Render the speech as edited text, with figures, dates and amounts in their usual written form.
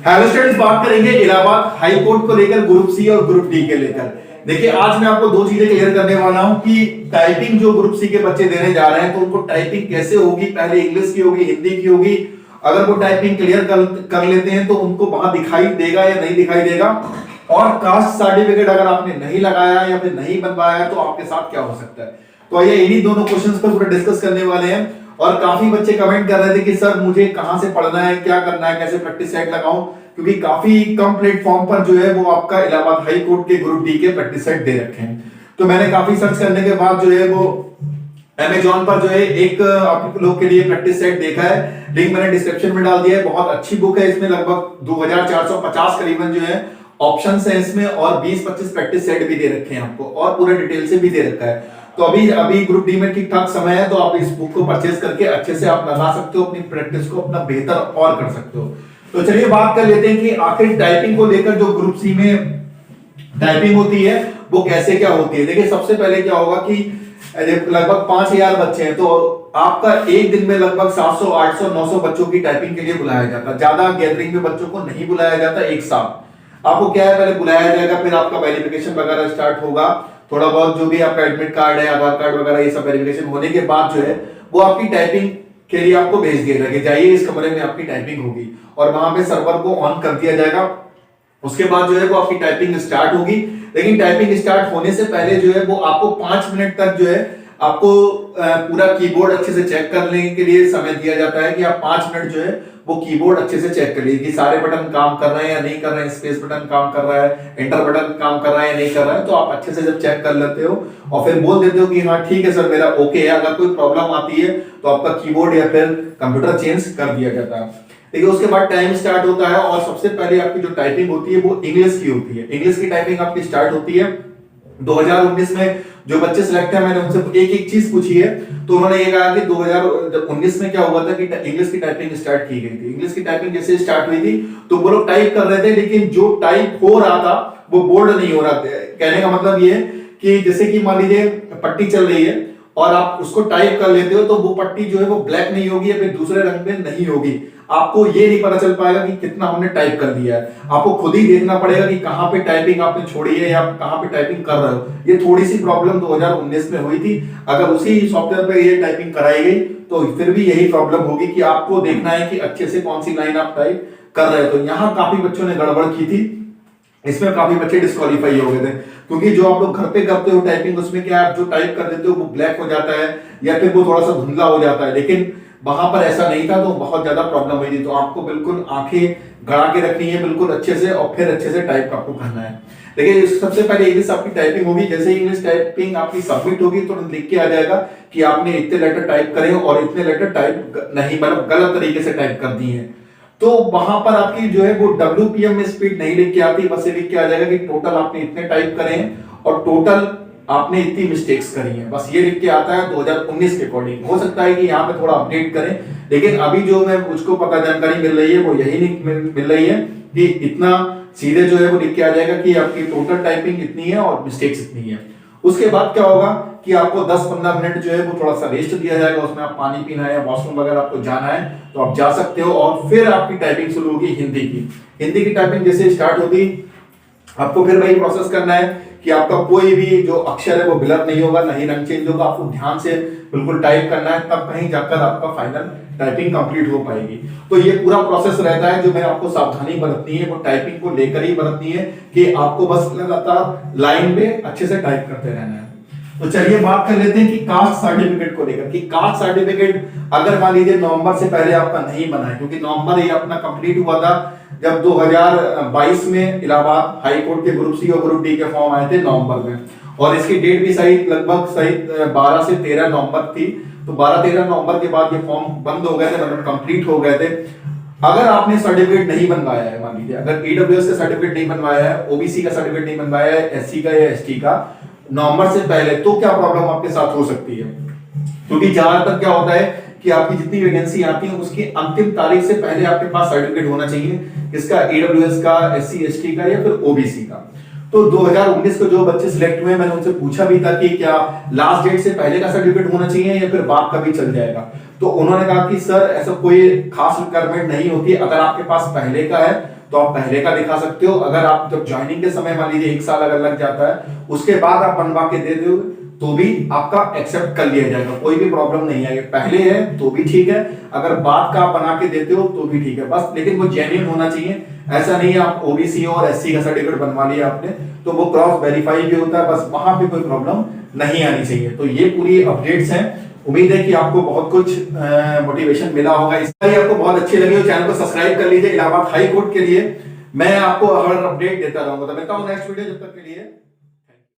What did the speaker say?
Hello students, बात करेंगे Allahabad high court को लेकर ग्रुप सी और ग्रुप डी के लेकर। देखिए, आज मैं आपको दो चीजें क्लियर करने वाला हूं कि टाइपिंग जो ग्रुप सी के बच्चे देने जा रहे हैं तो उनको टाइपिंग कैसे होगी, पहले इंग्लिश की होगी, हिंदी की होगी। अगर वो टाइपिंग क्लियर कर लेते हैं तो उनको वहां दिखाई देगा या नहीं दिखाई देगा, और कास्ट सर्टिफिकेट अगर आपने नहीं लगाया या फिर नहीं बनवाया तो आपके साथ क्या हो सकता है। तो आइए इन्हीं दोनों क्वेश्चंस पर पूरा डिस्कस करने वाले हैं। और काफी बच्चे कमेंट कर रहे थे कि सर मुझे कहां से पढ़ना है, क्या करना है, कैसे प्रैक्टिस सेट लगाऊं, क्योंकि काफी कम प्लेटफॉर्म पर जो है वो आपका इलाहाबाद हाई कोर्ट के ग्रुप डी के प्रैक्टिस सेट दे रखे हैं। तो मैंने काफी सर्च करने के बाद जो है वो Amazon पर जो है एक आप लोग के लिए प्रैक्टिस सेट देखा है, लिंक मैंने डिस्क्रिप्शन में डाल दिया है। बहुत अच्छी बुक है, इसमें लगभग 2450 करीबन जो है ऑप्शंस हैं इसमें, और 20-25 प्रैक्टिस सेट भी दे रखे हैं आपको, और पूरे डिटेल से भी दे रखा है। तो अभी ग्रुप डी में ठीक ठाक समय है, तो आप इस बुक को परचेज करके अच्छे से आप लगा सकते हो, अपनी प्रैक्टिस को अपना बेहतर और कर सकते हो। तो चलिए बात कर लेते हैं कि आखिर टाइपिंग को लेकर जो ग्रुप सी में टाइपिंग होती है वो कैसे क्या होती है। देखिए, सबसे पहले क्या होगा कि लगभग 5000 बच्चे हैं, तो आपका एक दिन में लगभग 700, 800, 900 बच्चों की टाइपिंग के लिए बुलाया जाता है। ज्यादा गैदरिंग में बच्चों को नहीं बुलाया जाता एक साथ। आपको क्या है, पहले बुलाया जाएगा, फिर आपका वेरिफिकेशन वगैरह स्टार्ट होगा, थोड़ा बहुत जो भी आपका एडमिट कार्ड है, आधार कार्ड वगैरह, ये सब वेरिफिकेशन होने के बाद जो है वो आपकी टाइपिंग के लिए आपको भेज दिया जाएगा, जाइए इस कमरे में आपकी टाइपिंग होगी, और वहां पे सर्वर को ऑन कर दिया जाएगा। उसके बाद जो है वो आपकी टाइपिंग स्टार्ट होगी। लेकिन टाइपिंग स्टार्ट होने से पहले जो है वो आपको 5 मिनट तक जो है आपको पूरा कीबोर्ड अच्छे से चेक करने के लिए समय दिया जाता है, कि आप 5 मिनट जो है वो कीबोर्ड अच्छे से चेक कर लीजिए कि सारे बटन काम कर रहे हैं या नहीं कर रहे हैं, स्पेस बटन काम कर रहा है, एंटर बटन काम कर रहा है या नहीं कर रहा है। तो आप अच्छे से जब चेक कर लेते हो और फिर बोल देते हो कि हाँ ठीक है सर मेरा ओके है, अगर कोई प्रॉब्लम आती है तो आपका कीबोर्ड या फिर कंप्यूटर चेंज कर दिया जाता है। देखिए, उसके बाद टाइम स्टार्ट होता है, और सबसे पहले आपकी जो टाइपिंग होती है वो इंग्लिश की होती है। इंग्लिश की टाइपिंग आपकी स्टार्ट होती है 2019 में। जो बच्चे सिलेक्ट है मैंने उनसे एक एक चीज पूछी है, तो उन्होंने ये कहा कि 2019 में क्या हुआ था कि इंग्लिश की टाइपिंग स्टार्ट की गई थी। इंग्लिश की टाइपिंग जैसे स्टार्ट हुई थी तो वो लोग टाइप कर रहे थे, लेकिन जो टाइप हो रहा था वो बोल्ड नहीं हो रहा था। कहने का मतलब ये है कि जैसे कि मान लीजिए पट्टी चल रही है और आप उसको टाइप कर लेते हो, तो वो पट्टी जो है वो ब्लैक नहीं होगी या फिर दूसरे रंग में नहीं होगी। आपको ये नहीं पता चल पाएगा कि कितना हमने टाइप कर दिया है। आपको खुद ही देखना पड़ेगा कि कहां पे टाइपिंग आपने छोड़ी है या कहां पे टाइपिंग कर रहे हो। ये थोड़ी सी प्रॉब्लम 2019 में हुई थी। अगर उसी सॉफ्टवेयर पे ये टाइपिंग कराई गई तो फिर भी यही प्रॉब्लम होगी कि आपको देखना है कि अच्छे से कौन सी लाइन आप टाइप कर रहे हो। तो यहाँ काफी बच्चों ने गड़बड़ की थी, इसमें काफी बच्चे डिस्क्वालीफाई हो गए थे, क्योंकि जो आप लोग घर पे करते हो टाइपिंग, उसमें क्या आप जो टाइप कर देते हो वो ब्लैक हो जाता है या फिर वो थोड़ा सा धुंधला हो जाता है। लेकिन वहां पर ऐसा नहीं था, तो बहुत ज्यादा प्रॉब्लम हुई थी। तो आपको बिल्कुल आंखें गड़ा के रखनी है बिल्कुल अच्छे से, और फिर अच्छे से टाइप आपको करना है। देखिए, सबसे पहले इंग्लिश आपकी टाइपिंग होगी। जैसे ही इंग्लिश टाइपिंग आपकी सबमिट होगी तो लिख के आ जाएगा कि आपने इतने लेटर टाइप करे और इतने लेटर टाइप नहीं, मतलब गलत तरीके से टाइप कर दिए हैं। तो वहां पर आपकी जो है वो WPM में स्पीड नहीं लिख के आती, बस ये लिख के आ जाएगा कि टोटल आपने इतने टाइप करे हैं और टोटल आपने इतनी मिस्टेक्स करी हैं। बस ये लिख के आता है 2019 के अकॉर्डिंग। हो सकता है कि यहाँ पे थोड़ा अपडेट करें, लेकिन अभी जो मैं मुझको पता जानकारी मिल रही है वो यही मिल रही है कि इतना सीधे जो है वो लिख के आ जाएगा कि आपकी टोटल टाइपिंग इतनी है और मिस्टेक्स इतनी है। उसके बाद क्या होगा कि आपको 10-15 मिनट जो है वो थोड़ा सा रेस्ट दिया जाएगा। उसमें आप पानी पीना है या वॉशरूम वगैरह आपको जाना है तो आप जा सकते हो, और फिर आपकी टाइपिंग शुरू होगी हिंदी की। हिंदी की टाइपिंग जैसे स्टार्ट होती, आपको फिर वही प्रोसेस करना है कि आपका कोई भी जो अक्षर है वो ब्लर नहीं होगा, नहीं रंग चेंज होगा। आपको ध्यान से बिल्कुल टाइप करना है, तब कहीं जाकर आपका फाइनल टाइपिंग कंप्लीट हो पाएगी। तो ये पूरा प्रोसेस रहता है। जो मैं आपको सावधानी बरतनी है वो टाइपिंग को लेकर ही बरतनी है कि आपको बस लगातार लाइन पे अच्छे से टाइप करते रहना है। तो चलिए बात कर लेते हैं कि कास्ट सर्टिफिकेट को लेकर, कि कास्ट सर्टिफिकेट अगर मान लीजिए नवंबर से पहले आपका नहीं बना है, क्योंकि नवंबर ये अपना कंप्लीट हुआ था जब 2022 में इलाहाबाद हाई कोर्ट के ग्रुप सी और ग्रुप डी के फॉर्म आए थे नवंबर में, और इसकी डेट भी सही लगभग सही 12 से 13 नवंबर थी। तो 12-13 नवंबर के बाद ये फॉर्म बंद हो गए थे, मतलब कंप्लीट हो गए थे। अगर आपने सर्टिफिकेट नहीं बनवाया है, मान लीजिए अगर ईडब्ल्यूएस का सर्टिफिकेट नहीं बनवाया है, ओबीसी का सर्टिफिकेट नहीं बनवाया है, एससी का या एसटी का नवंबर से पहले, तो क्या प्रॉब्लम आपके साथ हो सकती है। क्योंकि ज्यादातर क्या होता है कि आपकी जितनी वैकेंसी आती है उसकी अंतिम तारीख से पहले आपके पास सर्टिफिकेट होना चाहिए, इसका ईडब्ल्यूएस का, एससी एसटी का या फिर ओबीसी का। तो 2019 को जो बच्चे सिलेक्ट हुए मैंने उनसे पूछा भी था कि क्या लास्ट डेट से पहले का सर्टिफिकेट होना चाहिए या फिर बाद का भी चल जाएगा। तो उन्होंने कहा कि सर ऐसा कोई खास रिक्वायरमेंट नहीं होती, अगर आपके पास पहले का है तो आप पहले का दिखा सकते हो। अगर आप जब ज्वाइनिंग के समय मान लीजिए 1 साल अगर लग जाता है, उसके बाद आप बनवा के दे दो तो भी आपका एक्सेप्ट कर लिया जाएगा, कोई भी प्रॉब्लम नहीं आएगी। पहले है तो भी ठीक है, अगर बाद का आप बना के देते हो तो भी ठीक है, बस लेकिन वो जेन्युइन होना चाहिए। ऐसा नहीं है आप ओबीसी और एससी का सर्टिफिकेट बनवा लिया आपने तो वो क्रॉस वेरीफाई भी होता है, बस वहां पे कोई प्रॉब्लम नहीं आनी चाहिए। तो ये पूरी अपडेट्स हैं। उम्मीद है कि आपको बहुत कुछ मोटिवेशन मिला होगा। इसलिए आपको बहुत अच्छी लगी हो, चैनल को सब्सक्राइब कर लीजिए इलाहाबाद हाई कोर्ट के लिए। मैं आपको हर अपडेट देता रहूंगा। तो मिलता हूं नेक्स्ट वीडियो, जब तक के लिए